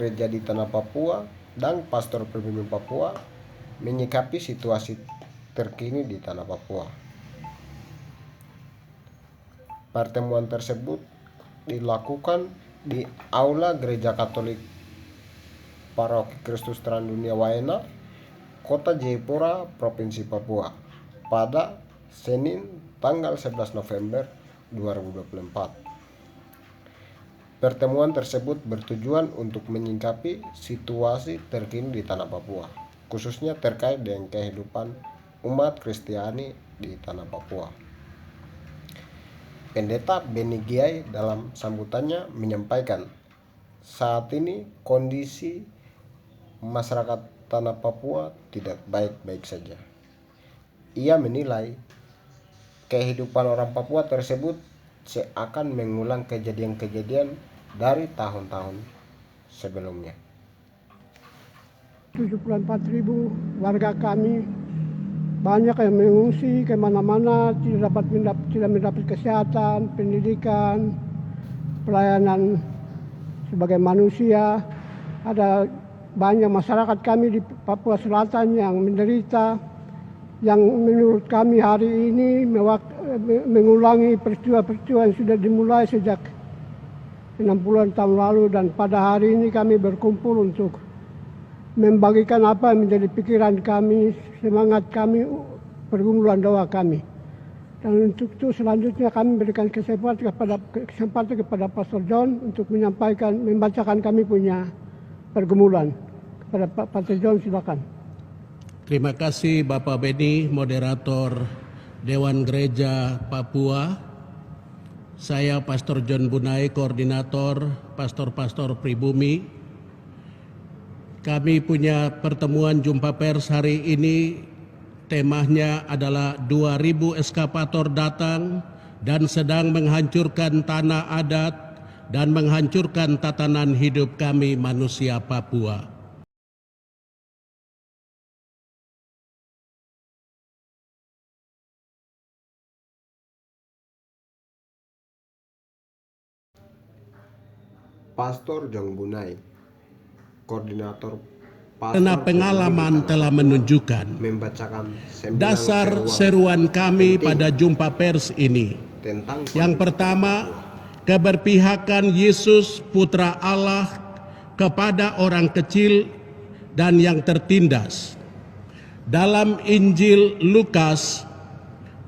gereja di tanah Papua dan pastor pribumi Papua menyikapi situasi terkini di tanah Papua. Pertemuan tersebut dilakukan di Aula Gereja Katolik Paroki Kristus Terang Dunia Waena, Kota Jayapura, Provinsi Papua, pada Senin tanggal 11 November 2024. Pertemuan tersebut bertujuan untuk menyikapi situasi terkini di tanah Papua, khususnya terkait dengan kehidupan umat Kristiani di tanah Papua. Pendeta Beni Giai dalam sambutannya menyampaikan, saat ini kondisi masyarakat tanah Papua tidak baik-baik saja. Ia menilai kehidupan orang Papua tersebut seakan mengulang kejadian-kejadian dari tahun-tahun sebelumnya. 74.000 warga kami banyak yang mengungsi kemana-mana, tidak mendapat kesehatan, pendidikan, pelayanan sebagai manusia. Ada banyak masyarakat kami di Papua Selatan yang menderita, yang menurut kami hari ini mengulangi peristiwa-peristiwa yang sudah dimulai sejak 60-an tahun lalu, dan pada hari ini kami berkumpul untuk membagikan apa yang menjadi pikiran kami, semangat kami, pergumulan doa kami. Dan untuk itu selanjutnya kami berikan kesempatan kepada Pastor John untuk membacakan kami punya pergumulan. Kepada Pak Pastor John, silakan. Terima kasih Bapak Beni, moderator Dewan Gereja Papua. Saya Pastor John Bunai, koordinator pastor-pastor pribumi. Kami punya pertemuan jumpa pers hari ini, temanya adalah 2000 eskapator datang dan sedang menghancurkan tanah adat dan menghancurkan tatanan hidup kami manusia Papua. Pastor John Bunai, koordinator Karena pengalaman telah menunjukkan membacakan dasar seruan kami pada jumpa pers ini. tentang Yang pertama, keberpihakan Yesus Putra Allah kepada orang kecil dan yang tertindas. Dalam Injil Lukas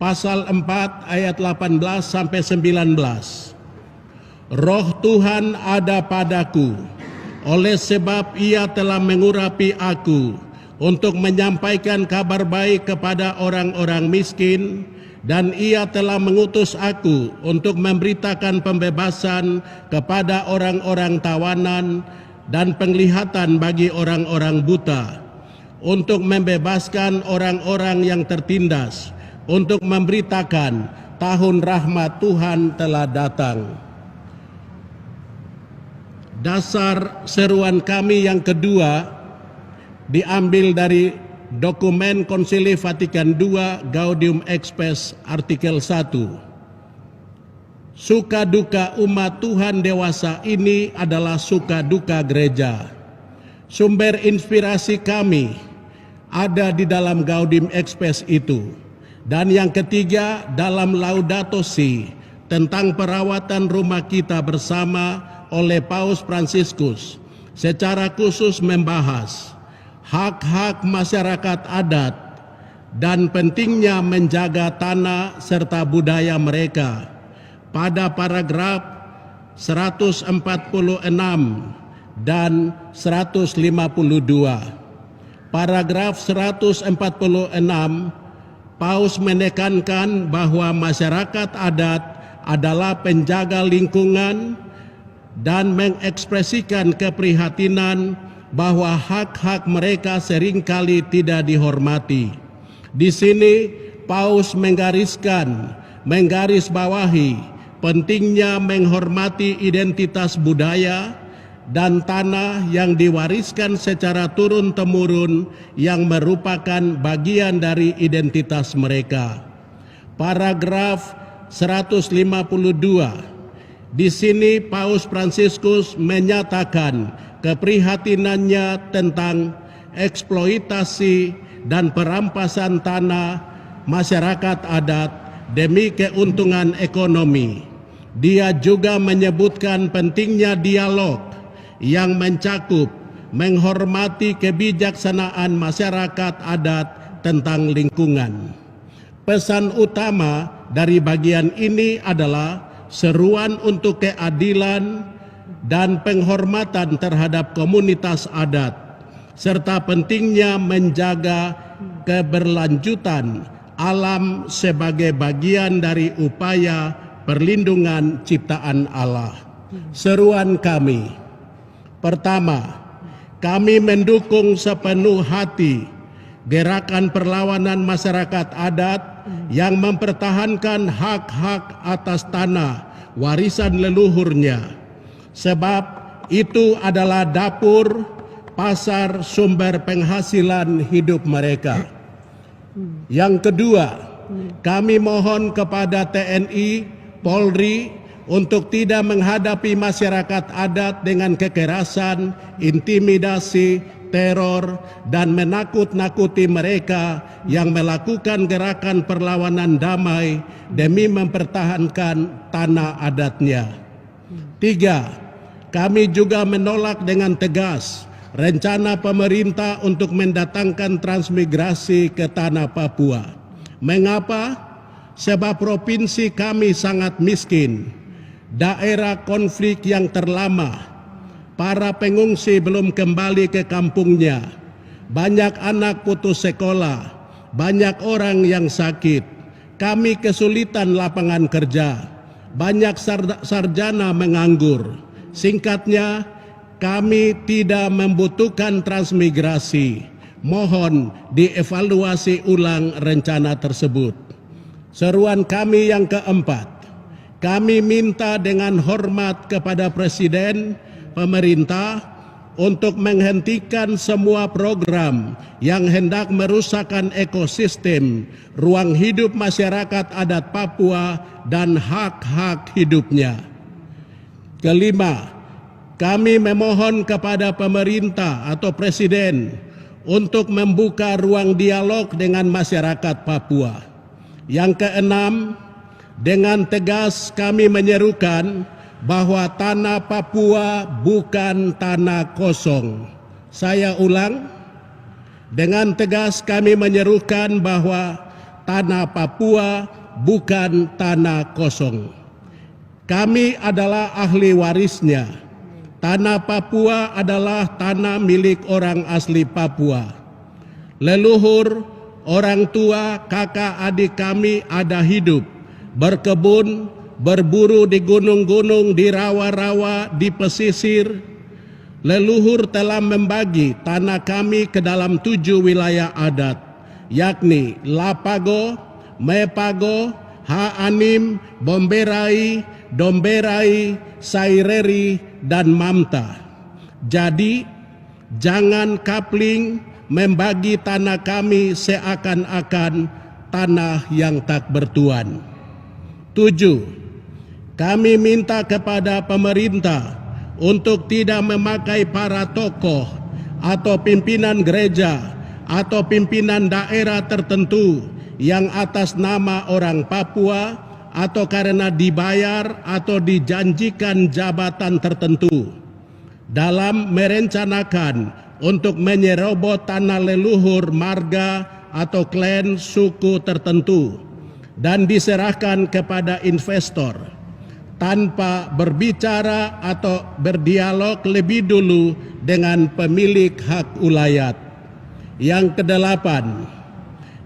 pasal 4 ayat 18 sampai 19. Roh Tuhan ada padaku, oleh sebab Ia telah mengurapi aku untuk menyampaikan kabar baik kepada orang-orang miskin, dan Ia telah mengutus aku untuk memberitakan pembebasan kepada orang-orang tawanan dan penglihatan bagi orang-orang buta, untuk membebaskan orang-orang yang tertindas, untuk memberitakan tahun rahmat Tuhan telah datang. Dasar seruan kami yang kedua diambil dari dokumen Konsili Vatikan II Gaudium et Spes artikel 1. Suka duka umat Tuhan dewasa ini adalah suka duka gereja. Sumber inspirasi kami ada di dalam Gaudium et Spes itu. Dan yang ketiga dalam Laudato Si tentang perawatan rumah kita bersama oleh Paus Fransiskus, secara khusus membahas hak-hak masyarakat adat dan pentingnya menjaga tanah serta budaya mereka pada paragraf 146 dan 152. Paragraf 146, Paus menekankan bahwa masyarakat adat adalah penjaga lingkungan dan mengekspresikan keprihatinan bahwa hak-hak mereka seringkali tidak dihormati. Di sini Paus menggarisbawahi pentingnya menghormati identitas budaya dan tanah yang diwariskan secara turun-temurun yang merupakan bagian dari identitas mereka. Paragraf 152. Di sini Paus Fransiskus menyatakan keprihatinannya tentang eksploitasi dan perampasan tanah masyarakat adat demi keuntungan ekonomi. Dia juga menyebutkan pentingnya dialog yang mencakup menghormati kebijaksanaan masyarakat adat tentang lingkungan. Pesan utama dari bagian ini adalah seruan untuk keadilan dan penghormatan terhadap komunitas adat, serta pentingnya menjaga keberlanjutan alam sebagai bagian dari upaya perlindungan ciptaan Allah. Seruan kami: pertama, kami mendukung sepenuh hati gerakan perlawanan masyarakat adat yang mempertahankan hak-hak atas tanah warisan leluhurnya, sebab itu adalah dapur, pasar, sumber penghasilan hidup mereka. Yang kedua, kami mohon kepada TNI, Polri untuk tidak menghadapi masyarakat adat dengan kekerasan, intimidasi, teror, dan menakut-nakuti mereka yang melakukan gerakan perlawanan damai demi mempertahankan tanah adatnya. Tiga, kami juga menolak dengan tegas rencana pemerintah untuk mendatangkan transmigrasi ke tanah Papua. Mengapa? Sebab provinsi kami sangat miskin, daerah konflik yang terlama, para pengungsi belum kembali ke kampungnya, banyak anak putus sekolah, banyak orang yang sakit, kami kesulitan lapangan kerja, banyak sarjana menganggur. Singkatnya, kami tidak membutuhkan transmigrasi. Mohon dievaluasi ulang rencana tersebut. Seruan kami yang keempat, kami minta dengan hormat kepada Presiden, pemerintah untuk menghentikan semua program yang hendak merusakkan ekosistem ruang hidup masyarakat adat Papua dan hak-hak hidupnya. Kelima, kami memohon kepada pemerintah atau Presiden untuk membuka ruang dialog dengan masyarakat Papua. Yang keenam, dengan tegas kami menyerukan bahwa tanah Papua bukan tanah kosong. Saya ulang, dengan tegas kami menyerukan bahwa tanah Papua bukan tanah kosong. Kami adalah ahli warisnya. Tanah Papua adalah tanah milik orang asli Papua. Leluhur, orang tua, kakak adik kami ada hidup, berkebun, berburu di gunung-gunung, di rawa-rawa, di pesisir. Leluhur telah membagi tanah kami ke dalam 7 wilayah adat, yakni Lapago, Mepago, Haanim, Bomberai, Domberai, Saireri, dan Mamta. Jadi, jangan kapling membagi tanah kami seakan-akan tanah yang tak bertuan. 7. Kami minta kepada pemerintah untuk tidak memakai para tokoh atau pimpinan gereja atau pimpinan daerah tertentu yang atas nama orang Papua atau karena dibayar atau dijanjikan jabatan tertentu dalam merencanakan untuk menyerobot tanah leluhur marga atau klan suku tertentu dan diserahkan kepada investor tanpa berbicara atau berdialog lebih dulu dengan pemilik hak ulayat. Yang kedelapan,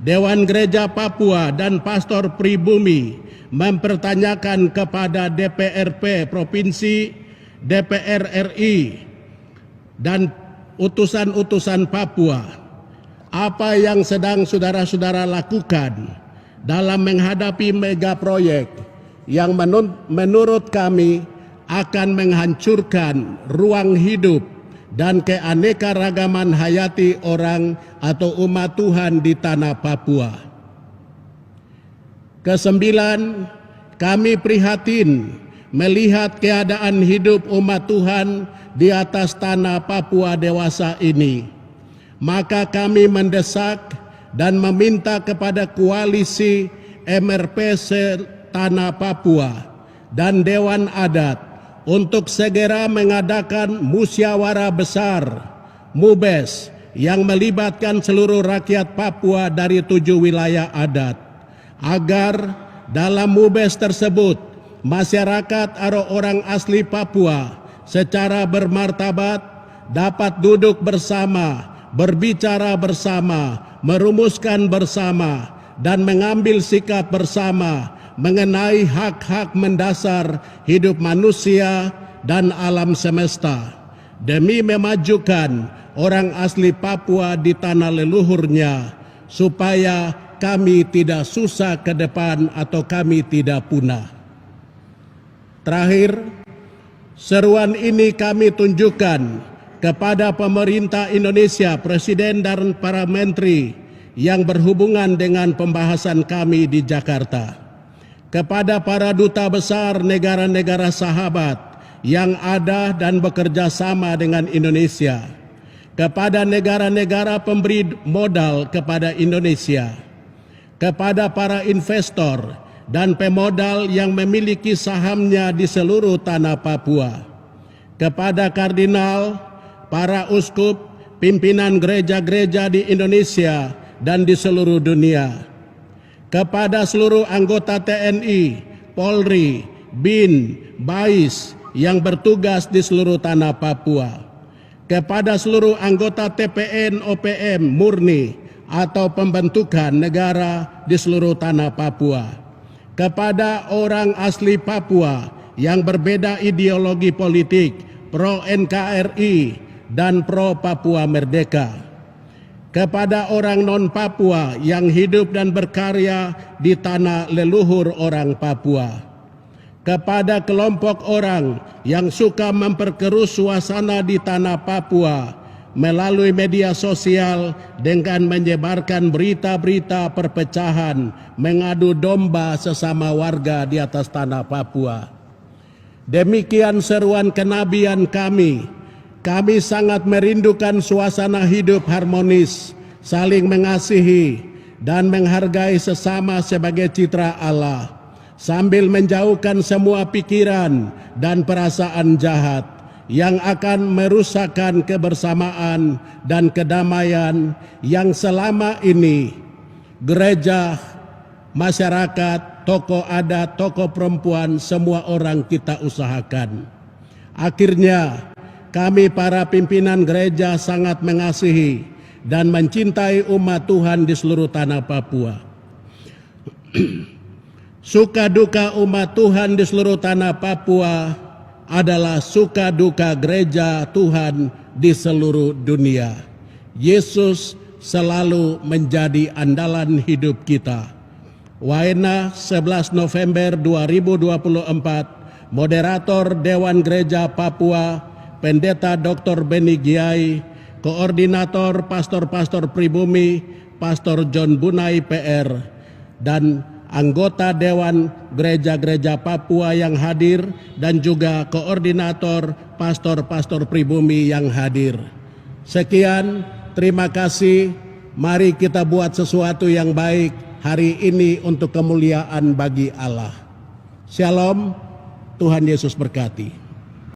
Dewan Gereja Papua dan Pastor Pribumi mempertanyakan kepada DPRP Provinsi, DPR RI, dan utusan-utusan Papua, apa yang sedang saudara-saudara lakukan dalam menghadapi mega proyek yang menurut kami akan menghancurkan ruang hidup dan keanekaragaman hayati orang atau umat Tuhan di tanah Papua. Kesembilan, kami prihatin melihat keadaan hidup umat Tuhan di atas tanah Papua dewasa ini, maka kami mendesak dan meminta kepada koalisi MRPC Tanah Papua dan Dewan Adat untuk segera mengadakan musyawarah besar MUBES yang melibatkan seluruh rakyat Papua dari 7 wilayah adat, agar dalam MUBES tersebut masyarakat atau orang asli Papua secara bermartabat dapat duduk bersama, berbicara bersama, merumuskan bersama, dan mengambil sikap bersama mengenai hak-hak mendasar hidup manusia dan alam semesta, demi memajukan orang asli Papua di tanah leluhurnya, supaya kami tidak susah ke depan atau kami tidak punah. Terakhir, seruan ini kami tunjukkan kepada pemerintah Indonesia, Presiden dan para menteri yang berhubungan dengan pembahasan kami di Jakarta, kepada para duta besar negara-negara sahabat yang ada dan bekerja sama dengan Indonesia, kepada negara-negara pemberi modal kepada Indonesia, kepada para investor dan pemodal yang memiliki sahamnya di seluruh tanah Papua, kepada kardinal, para uskup, pimpinan gereja-gereja di Indonesia dan di seluruh dunia, kepada seluruh anggota TNI, Polri, BIN, BAIS yang bertugas di seluruh tanah Papua, kepada seluruh anggota TPN, OPM, murni atau pembentukan negara di seluruh tanah Papua, kepada orang asli Papua yang berbeda ideologi politik, pro NKRI dan pro Papua Merdeka, kepada orang non-Papua yang hidup dan berkarya di tanah leluhur orang Papua, kepada kelompok orang yang suka memperkeruh suasana di tanah Papua melalui media sosial dengan menyebarkan berita-berita perpecahan, mengadu domba sesama warga di atas tanah Papua. Demikian seruan kenabian kami. Kami sangat merindukan suasana hidup harmonis, saling mengasihi, dan menghargai sesama sebagai citra Allah, sambil menjauhkan semua pikiran dan perasaan jahat yang akan merusakkan kebersamaan dan kedamaian yang selama ini gereja, masyarakat, tokoh adat, tokoh perempuan, semua orang kita usahakan. Akhirnya, kami para pimpinan gereja sangat mengasihi dan mencintai umat Tuhan di seluruh tanah Papua. Suka duka umat Tuhan di seluruh tanah Papua adalah suka duka gereja Tuhan di seluruh dunia. Yesus selalu menjadi andalan hidup kita. Waena 11 November 2024, Moderator Dewan Gereja Papua, Pendeta Dr. Beni Giai, Koordinator Pastor-Pastor Pribumi, Pastor John Bunai PR, dan anggota Dewan Gereja-Gereja Papua yang hadir, dan juga Koordinator Pastor-Pastor Pribumi yang hadir. Sekian, terima kasih. Mari kita buat sesuatu yang baik hari ini untuk kemuliaan bagi Allah. Shalom, Tuhan Yesus berkati.